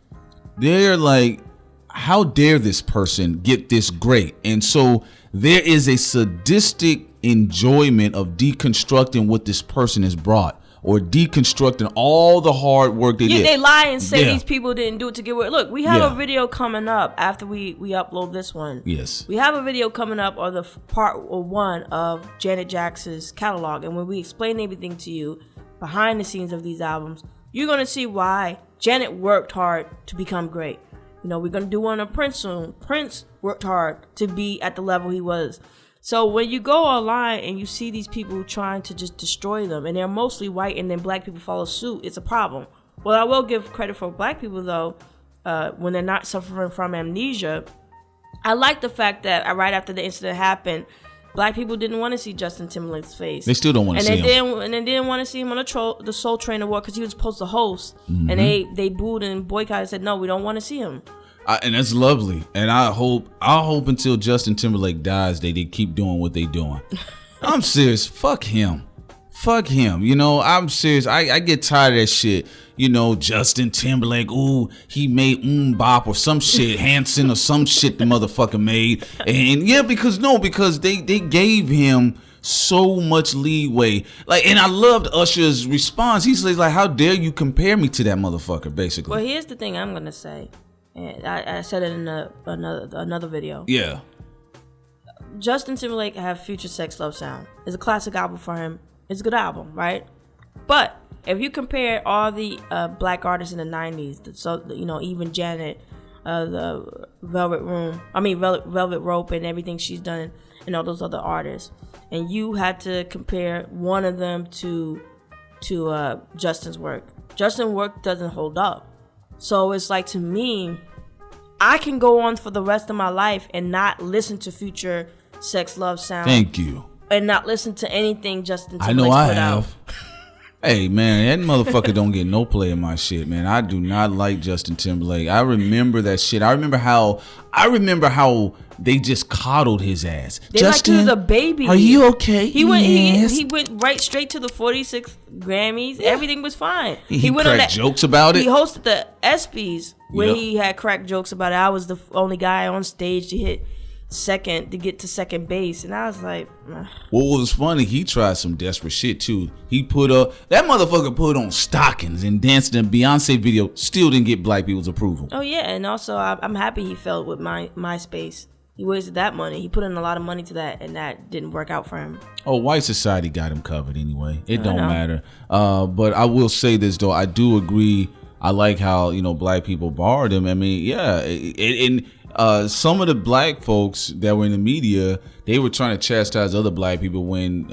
they're like, how dare this person get this great? And so there is a sadistic enjoyment of deconstructing what this person has brought, or deconstructing all the hard work they did. They lie and say these people didn't do it to get where. Look, we have a video coming up after we upload this one. Yes. We have a video coming up, or the part 1 of Janet Jackson's catalog. And when we explain everything to you behind the scenes of these albums, you're going to see why Janet worked hard to become great. You know, we're going to do one on Prince soon. Prince worked hard to be at the level he was. So when you go online and you see these people trying to just destroy them, and they're mostly white, and then black people follow suit, it's a problem. Well, I will give credit for black people, though, when they're not suffering from amnesia. I like the fact that right after the incident happened, black people didn't want to see Justin Timberlake's face. They still don't want to see him. And they didn't want to see him on the Soul Train Award because he was supposed to host. Mm-hmm. And they booed and boycotted and said, no, we don't want to see him. And that's lovely. And I hope until Justin Timberlake dies, they keep doing what they doing. I'm serious. Fuck him. You know, I'm serious. I get tired of that shit. You know, Justin Timberlake, ooh, he made Bop or some shit, Hanson or some shit the motherfucker made. And yeah, because they gave him so much leeway. Like, and I loved Usher's response. He's like, how dare you compare me to that motherfucker, basically. Well, here's the thing I'm going to say. And I said it in another video. Yeah. Justin Timberlake have Future Sex Love Sound. It's a classic album for him. It's a good album, right? But if you compare all the black artists in the 90s, so you know, even Janet, the Velvet Rope and everything she's done, and all those other artists, and you had to compare one of them to Justin's work. Justin's work doesn't hold up. So it's like, to me, I can go on for the rest of my life and not listen to Future Sex Love Sound. Thank you. And not listen to anything Justin Timberlake put out. I know I have. Hey, man, that motherfucker don't get no play in my shit, man. I do not like Justin Timberlake. I remember that shit. I remember how they just coddled his ass. Justin, like he was a baby. Are you okay? He went right straight to the 46 Grammys. Yeah. Everything was fine. He went on that jokes about it. He hosted the ESPYs where he had cracked jokes about it. I was the only guy on stage to get to second base, and I was like, ugh. What was funny, he tried some desperate shit too. That motherfucker put on stockings and danced in a Beyonce video, still didn't get black people's approval. Oh yeah, and also I'm happy he failed with MySpace. He wasted that money. He put in a lot of money to that, and that didn't work out for him. Oh, white society got him covered anyway. It don't matter. But I will say this though, I do agree. I like how, you know, black people barred him. I mean, yeah, some of the black folks that were in the media, they were trying to chastise other black people when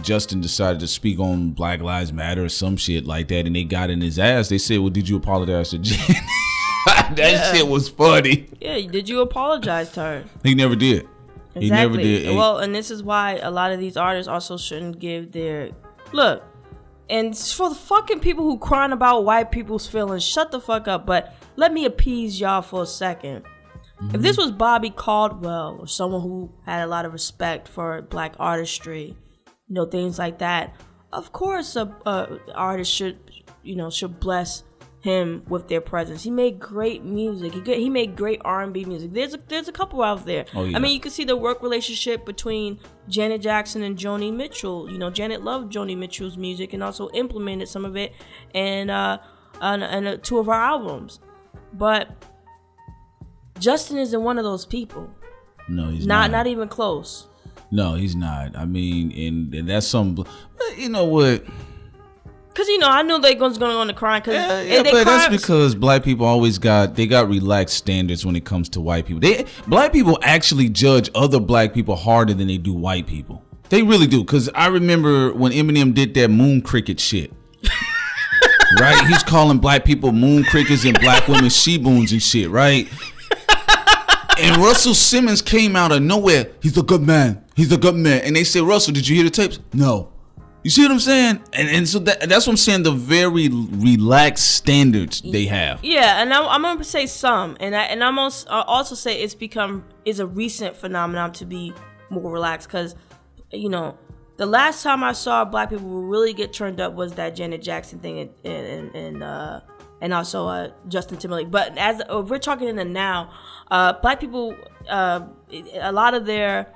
Justin decided to speak on Black Lives Matter or some shit like that, and they got in his ass. They said, well, did you apologize to Jen? Shit was funny. Yeah, did you apologize to her? He never did. Exactly. He never did. Well, and this is why a lot of these artists also shouldn't give their... Look, and for the fucking people who crying about white people's feelings, shut the fuck up. But let me appease y'all for a second. If this was Bobby Caldwell or someone who had a lot of respect for black artistry, you know, things like that, of course a artist should bless him with their presence. He made great music. He made great R&B music. There's a couple out there. Oh, yeah. I mean, you can see the work relationship between Janet Jackson and Joni Mitchell. You know, Janet loved Joni Mitchell's music and also implemented some of it and two of her albums. But Justin isn't one of those people. No, he's not. Not even close. No, he's not. I mean, and that's some. You know what? Because, you know, I knew they was going to go into crying. But that's because black people always got relaxed standards when it comes to white people. Black people actually judge other black people harder than they do white people. They really do. Because I remember when Eminem did that moon cricket shit. Right? He's calling black people moon crickets and black women she-boons and shit, right? And Russell Simmons came out of nowhere. He's a good man. And they said, Russell, did you hear the tapes? No. You see what I'm saying? And so that's what I'm saying, the very relaxed standards they have. Yeah, and I'm going to say some. And I'm also say it's a recent phenomenon to be more relaxed. Because, you know, the last time I saw black people really get turned up was that Janet Jackson thing and also Justin Timberlake. But if we're talking in the now, black people, a lot of their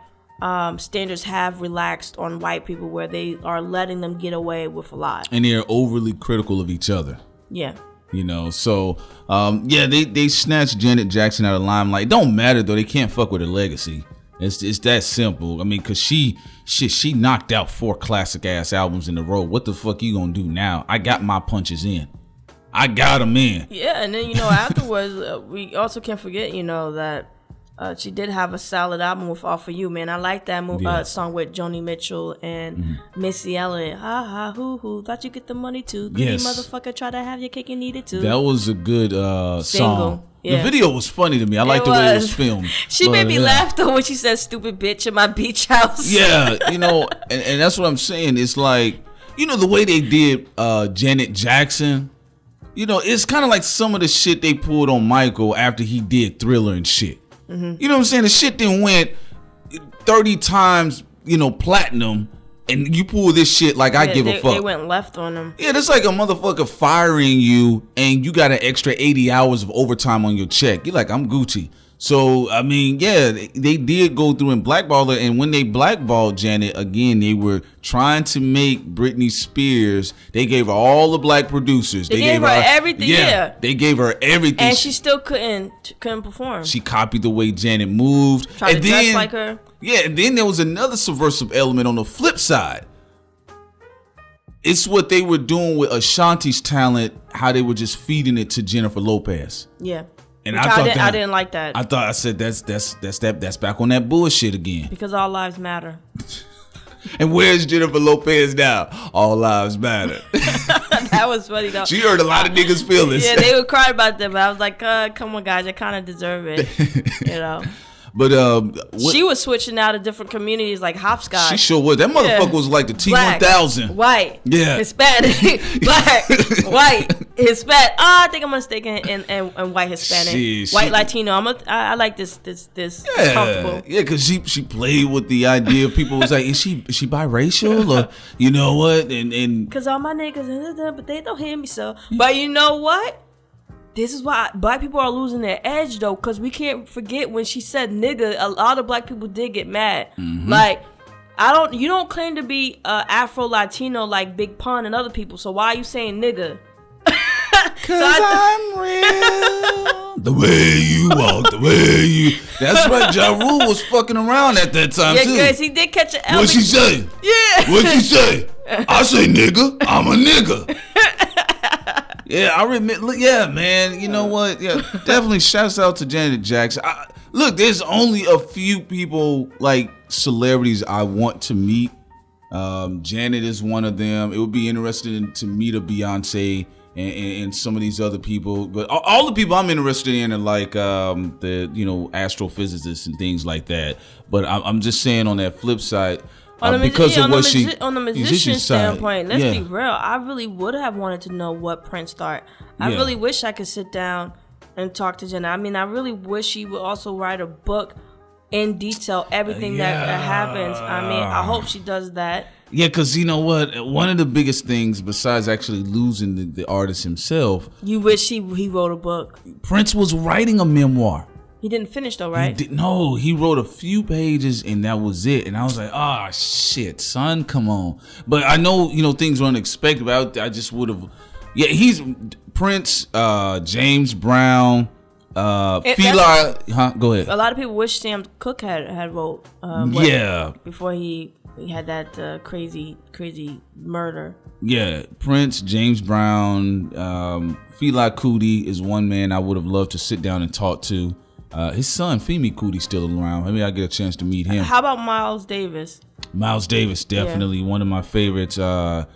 standards have relaxed on white people where they are letting them get away with a lot. And they're overly critical of each other. Yeah. You know, so, they snatched Janet Jackson out of the limelight. It don't matter, though. They can't fuck with her legacy. It's that simple. I mean, because she knocked out 4 classic-ass albums in a row. What the fuck you gonna do now? I got my punches in. I got them in. Yeah, and then, you know, afterwards, we also can't forget, you know, that she did have a solid album with All For You, man. I like that song with Joni Mitchell and Missy Elliott. Ha ha hoo hoo. Thought you get the money too. Greedy motherfucker, try to have your cake and eat it too. That was a good song. Yeah. The video was funny to me. I liked the way it was filmed. She made me laugh though when she said "stupid bitch" in my beach house. Yeah, and that's what I'm saying. It's like, the way they did Janet Jackson. It's kind of like some of the shit they pulled on Michael after he did Thriller and shit. Mm-hmm. You know what I'm saying? The shit then went 30 times, platinum, and you pull this shit like I give a fuck. They went left on them. Yeah, that's like a motherfucker firing you, and you got an extra 80 hours of overtime on your check. You're like, I'm Gucci. So, I mean, yeah, they did go through and blackball her. And when they blackballed Janet, again, they were trying to make Britney Spears. They gave her all the black producers. They gave her everything. Yeah, they gave her everything. And she still couldn't perform. She copied the way Janet moved. Tried to dress like her. Yeah, and then there was another subversive element on the flip side. It's what they were doing with Ashanti's talent, how they were just feeding it to Jennifer Lopez. Yeah. And I didn't like that. I said that's back on that bullshit again. Because all lives matter. And where's Jennifer Lopez now? All lives matter. That was funny though. She hurt a lot of niggas' feelings. Yeah, they would cry about that, but I was like, come on guys, I kind of deserve it. But she was switching out of different communities like hopscotch. She sure was. That motherfucker was like the T-1000. White, yeah, Hispanic, black, white, Hispanic. I think I'm mistaken in white Hispanic, white Latino. I like this. Yeah, comfortable. Yeah, because she played with the idea of people was like, is she biracial or you know what? And because all my niggas, but they don't hear me so. But you know what? This is why black people are losing their edge though, because we can't forget when she said nigga, a lot of black people did get mad. Mm-hmm. Like, you don't claim to be Afro Latino like Big Pun and other people, so why are you saying nigga? Cause I'm real. The way you walk, the way you. That's right. Ja Rule was fucking around at that time too. Yeah, cause he did catch an L. What'd she say? Yeah. What'd she say? I say nigga. I'm a nigga. Yeah, I remember. Look, yeah, man. You know what? Yeah, definitely. Shouts out to Janet Jackson. Look, there's only a few people like celebrities I want to meet. Janet is one of them. It would be interesting to meet a Beyonce and some of these other people. But all the people I'm interested in are like the astrophysicists and things like that. But I'm just saying on that flip side. On the musician standpoint, let's be real. I really would have wanted to know what Prince thought. I really wish I could sit down and talk to Jenna. I mean, I really wish she would also write a book in detail, everything that happens. I mean, I hope she does that. Yeah, because you know what? One of the biggest things, besides actually losing the artist himself, you wish he wrote a book. Prince was writing a memoir. He didn't finish though, right? No, he wrote a few pages and that was it. And I was like, oh shit, son, come on. But I know, things were unexpected, but I just would have. Yeah, he's Prince, James Brown, Fela. Go ahead. A lot of people wish Sam Cooke had wrote. Before he had that crazy murder. Yeah, Prince, James Brown, Fela Kuti is one man I would have loved to sit down and talk to. His son, Femi Kuti, still around. Maybe I get a chance to meet him. How about Miles Davis? Miles Davis, definitely one of my favorites. Those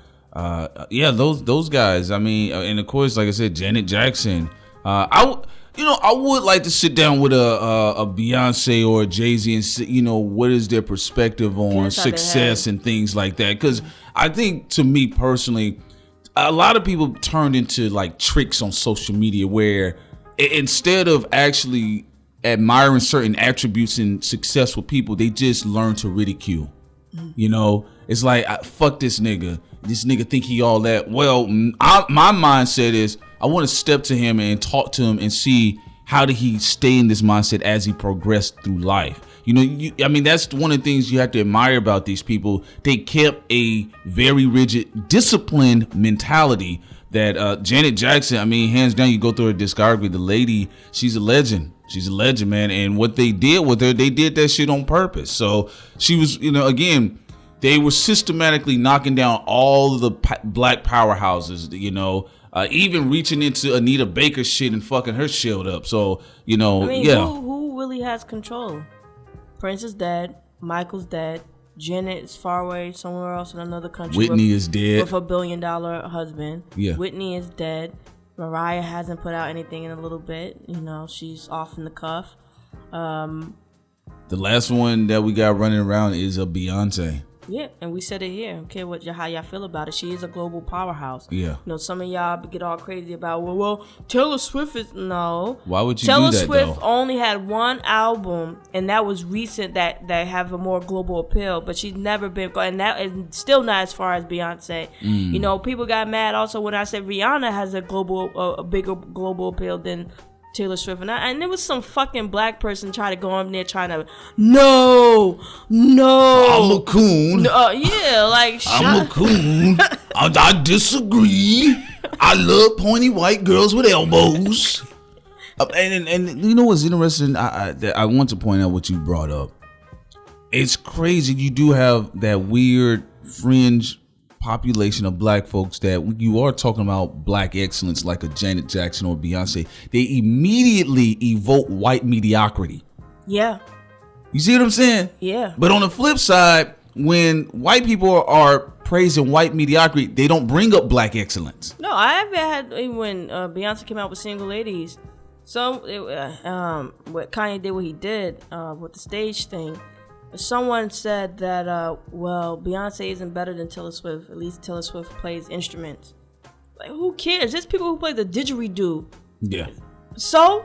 guys. I mean, and of course, like I said, Janet Jackson. I would like to sit down with a Beyonce or a Jay-Z and see, what is their perspective on success and things like that. Because I think, to me personally, a lot of people turned into like tricks on social media where instead of actually admiring certain attributes in successful people, they just learn to ridicule. It's like, fuck this nigga. This nigga think he all that. Well, my mindset is I want to step to him and talk to him and see how did he stay in this mindset as he progressed through life. That's one of the things you have to admire about these people. They kept a very rigid, disciplined mentality that Janet Jackson, hands down, you go through her discography, the lady, she's a legend. She's a legend, man. And what they did with her, they did that shit on purpose. So she was, again, they were systematically knocking down all of the black powerhouses, even reaching into Anita Baker's shit and fucking her shield up. So, Who who really has control. Prince is dead. Michael's dead. Janet is far away somewhere else in another country. Whitney is dead. With a $1 billion husband. Yeah. Whitney is dead. Mariah hasn't put out anything in a little bit. You know, she's off in the cuff. The last one that we got running around is a Beyonce. Yeah, and we said it here. I don't care how y'all feel about it. She is a global powerhouse. Yeah. You know, some of y'all get all crazy about, well, Taylor Swift is... No. Why would you Taylor do that, Swift though? only had one album, and that was recent that have a more global appeal, but she's never been... And that is still not as far as Beyonce. You know, people got mad also when I said Rihanna has a bigger global appeal than Taylor Swift, and there was some fucking black person trying to go on there trying to no I'm a coon. Yeah, like I'm a coon. I disagree. I love pointy white girls with elbows. And you know what's interesting? I want to point out what you brought up. It's crazy. You do have that weird fringe population of black folks that when you are talking about black excellence like a Janet Jackson or Beyonce, they immediately evoke white mediocrity. Yeah. You see what I'm saying? Yeah. But on the flip side, when white people are praising white mediocrity, they don't bring up black excellence. No, I have had when Beyonce came out with Single Ladies. So what Kanye did, what he did with the stage thing. Someone said that, well, Beyonce isn't better than Taylor Swift. At least Taylor Swift plays instruments. Like, who cares? There's people who play the didgeridoo. Yeah. So,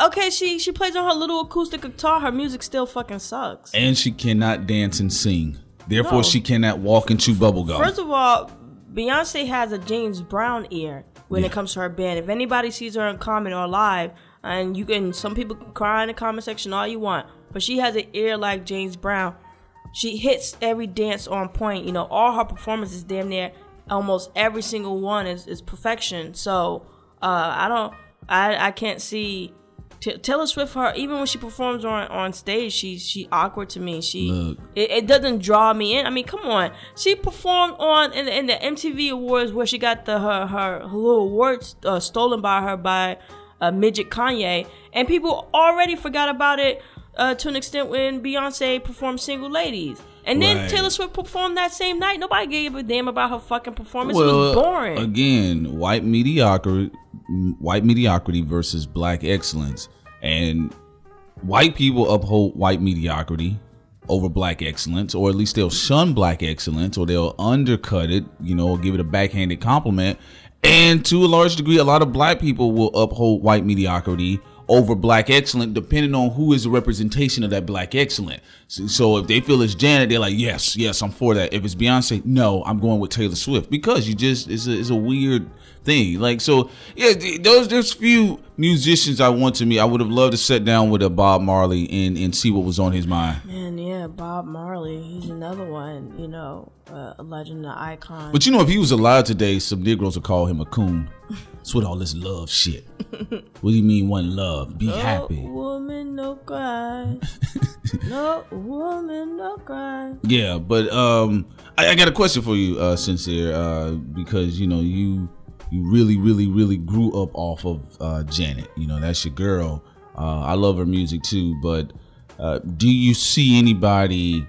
okay, she plays on her little acoustic guitar. Her music still fucking sucks. And she cannot dance and sing. Therefore, she cannot walk and chew bubblegum. First of all, Beyonce has a James Brown ear when it comes to her band. If anybody sees her in comment or live, and some people cry in the comment section all you want, but she has an ear like James Brown. She hits every dance on point. You know, all her performances damn near almost every single one is perfection. So I can't see Taylor Swift. Her even when she performs on stage, she awkward to me. It doesn't draw me in. I mean, come on. She performed in the MTV Awards where she got her little awards stolen by midget Kanye, and people already forgot about it to an extent when Beyonce performed Single Ladies. And then Taylor Swift performed that same night. Nobody gave a damn about her fucking performance. It was boring. Again, white mediocrity versus black excellence. And white people uphold white mediocrity over black excellence, or at least they'll shun black excellence, or they'll undercut it, or give it a backhanded compliment. And to a large degree, a lot of black people will uphold white mediocrity over black excellence, depending on who is the representation of that black excellence. So if they feel it's Janet, they're like, yes, I'm for that. If it's Beyonce, no, I'm going with Taylor Swift, because it's a weird thing. Like, so yeah, there's few musicians I would have loved to sit down with a Bob Marley and see what was on his mind. Man, yeah, Bob Marley, he's another one, a legend, an icon. But if he was alive today, some Negroes would call him a coon. It's with all this love shit. What do you mean one love? Be happy. No woman, no cry. No woman, no cry. Yeah, but I got a question for you, Sincere, because you really, really, really grew up off of Janet. That's your girl. I love her music too, but do you see anybody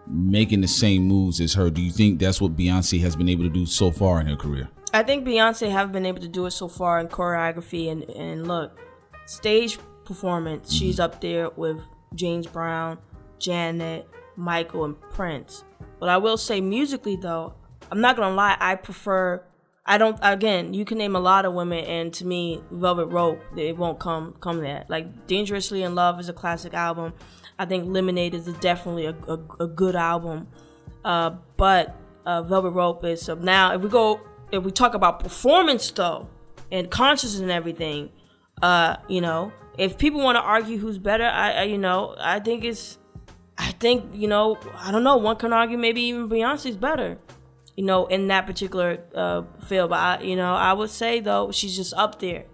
making the same moves as her? Do you think that's what Beyonce has been able to do so far in her career? I think Beyonce have been able to do it so far in choreography and look, stage performance. Mm-hmm. She's up there with James Brown, Janet, Michael, and Prince. But I will say musically though, I'm not gonna lie, you can name a lot of women, and to me, Velvet Rope, it won't come there. Like, Dangerously in Love is a classic album. I think Lemonade is definitely a good album. But Velvet Rope is, so now if we talk about performance though, and consciousness and everything, if people want to argue who's better, I don't know, one can argue maybe even Beyonce's better. In that particular field. But I would say though, she's just up there.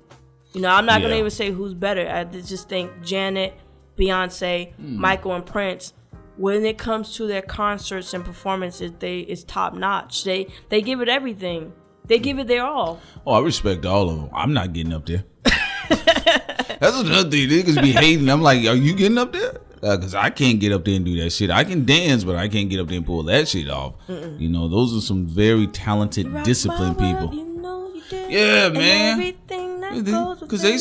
I'm not gonna even say who's better. I just think Janet, Beyonce, Michael, and Prince, when it comes to their concerts and performances, it's top notch. They give it everything. They give it their all. Oh, I respect all of them. I'm not getting up there. That's another thing. Niggas be hating. I'm like, are you getting up there? Because I can't get up there and do that shit. I can dance, but I can't get up there and pull that shit off. You know, those are some very talented, disciplined people. You know you did. Yeah, man. Because they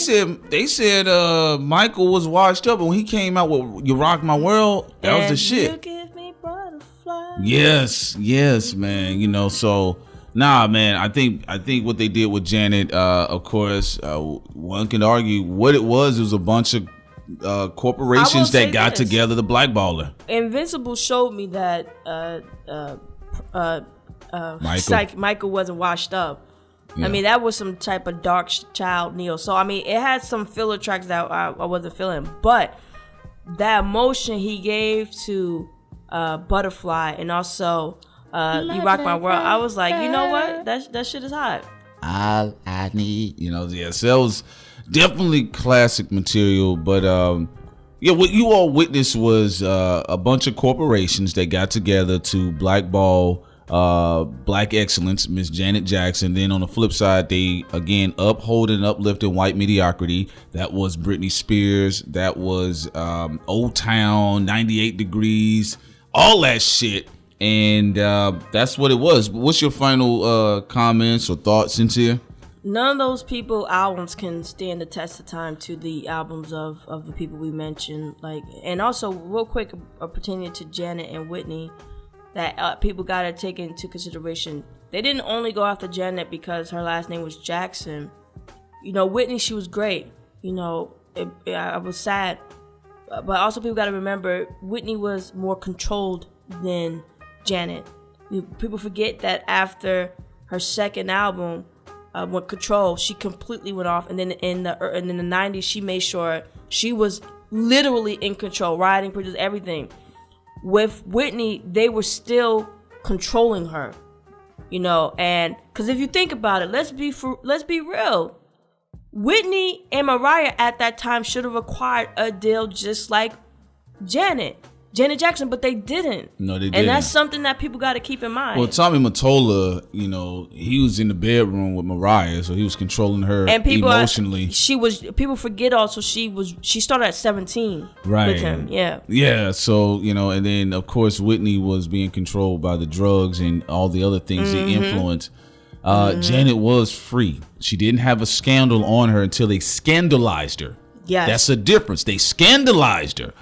said Michael was washed up, and when he came out with "You Rock My World," that was the shit. You give me butterflies. Yes, man. You know, so. Nah, man. I think what they did with Janet, of course, one can argue what it was. It was a bunch of corporations that got together to blackball her. Invincible showed me that Michael wasn't washed up. Yeah. I mean, that was some type of dark child Neo. So I mean, it had some filler tracks that I wasn't feeling, but that emotion he gave to Butterfly and also You Rock My World, I was like, you know what? That shit is hot. All I need, you know, yeah. So that was definitely classic material, but yeah, what you all witnessed was a bunch of corporations that got together to blackball Black excellence, Miss Janet Jackson. Then on the flip side, they again upholding and uplifting white mediocrity. That was Britney Spears. That was Old Town, 98 Degrees, all that shit. And that's what it was. But what's your final comments or thoughts, Cynthia? None of those people albums can stand the test of time to the albums of the people we mentioned. Like, and also real quick, pertaining to Janet and Whitney, that people got to take into consideration. They didn't only go after Janet because her last name was Jackson. You know, Whitney, she was great. You know, I was sad, but also people got to remember Whitney was more controlled than Janet. People forget that after her second album, with Control, she completely went off, and then in the 90s, she made sure she was literally in control, writing, producing, everything. With Whitney, they were still controlling her, you know, and because if you think about it, let's be real. Whitney and Mariah at that time should have acquired a deal just like Janet Jackson, but they didn't. No, they didn't. And that's something that people got to keep in mind. Well, Tommy Mottola, you know, he was in the bedroom with Mariah, so he was controlling her and emotionally. People forget also she started at 17 with him. Yeah. Yeah. So, you know, and then of course Whitney was being controlled by the drugs and all the other things they influenced. Janet was free. She didn't have a scandal on her until they scandalized her. Yes. That's a difference. They scandalized her.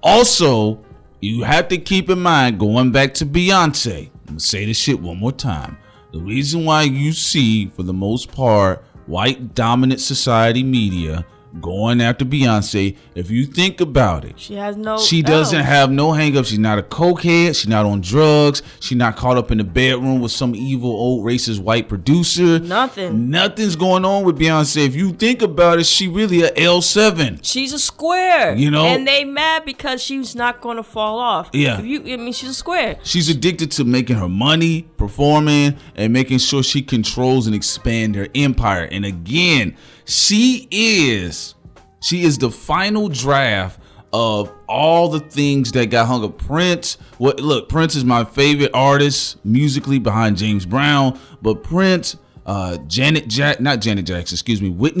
Also, you have to keep in mind, going back to Beyonce, I'm going to say this shit one more time. The reason why you see, for the most part, white dominant society media going after Beyonce, if you think about it, she doesn't have no hang up. She's not a cokehead. She's not on drugs. She's not caught up in the bedroom with some evil old racist white producer. Nothing's going on with Beyonce. If you think about it, she really a L7. She's a square, you know, and they mad because she's not going to fall off. Yeah, she's a square. She's addicted to making her money, performing, and making sure she controls and expand her empire. And again, she is the final draft of all the things that got hung up. Prince, Prince is my favorite artist musically behind James Brown, but Prince, Whitney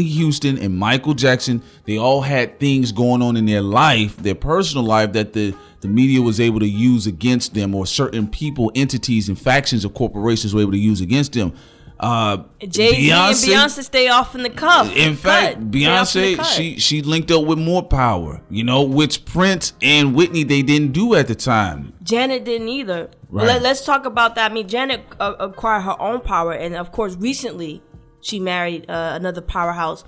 Houston and Michael Jackson, they all had things going on in their life, their personal life, that the media was able to use against them, or certain people, entities, and factions of corporations were able to use against them. Jay-Z and Beyonce stay off in the cuff. In fact, Beyonce, she linked up with more power, you know, which Prince and Whitney, they didn't do at the time. Janet didn't either. Right. Let's talk about that. I mean, Janet acquired her own power, and of course, recently she married another powerhouse.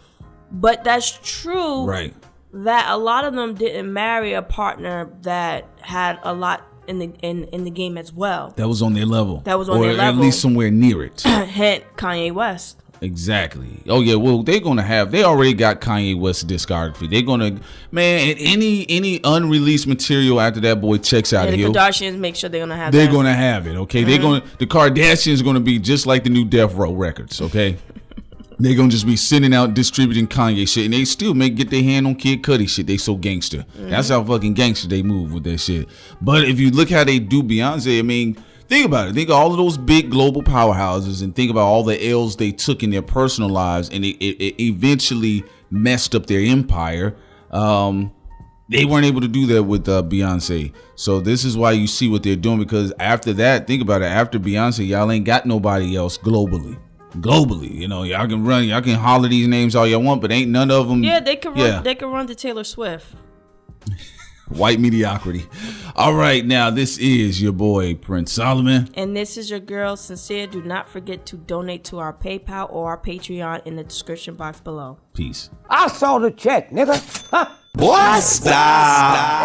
But that's true, right? That a lot of them didn't marry a partner that had a lot in the game as well. That was on their level. Or at least somewhere near it. Hint, Kanye West. Exactly. Oh yeah. Well, they already got Kanye West's discography. They're gonna, man, any unreleased material after that boy checks out of here. The Kardashians make sure they're gonna have. They're gonna have it. Okay. Mm-hmm. The Kardashians gonna be just like the new Death Row Records. Okay. They're gonna just be sending out, distributing Kanye shit, and they still get their hand on Kid Cudi shit. They so gangster. Mm-hmm. That's how fucking gangster they move with that shit. But if you look how they do Beyonce, I mean, Think about it. Think of all of those big global powerhouses and think about all the L's they took in their personal lives, and it eventually messed up their empire. They weren't able to do that with Beyonce. So this is why you see what they're doing, because after that, think about it. After Beyonce, y'all ain't got nobody else globally. You know, y'all can holler these names all y'all want, but ain't none of them. Yeah, they can run. They can run to Taylor Swift. White mediocrity. All right, now this is your boy Prince Solomon, and this is your girl Sincere. Do not forget to donate to our PayPal or our Patreon in the description box below. Peace. I saw the check, nigga. Huh? What? Stop.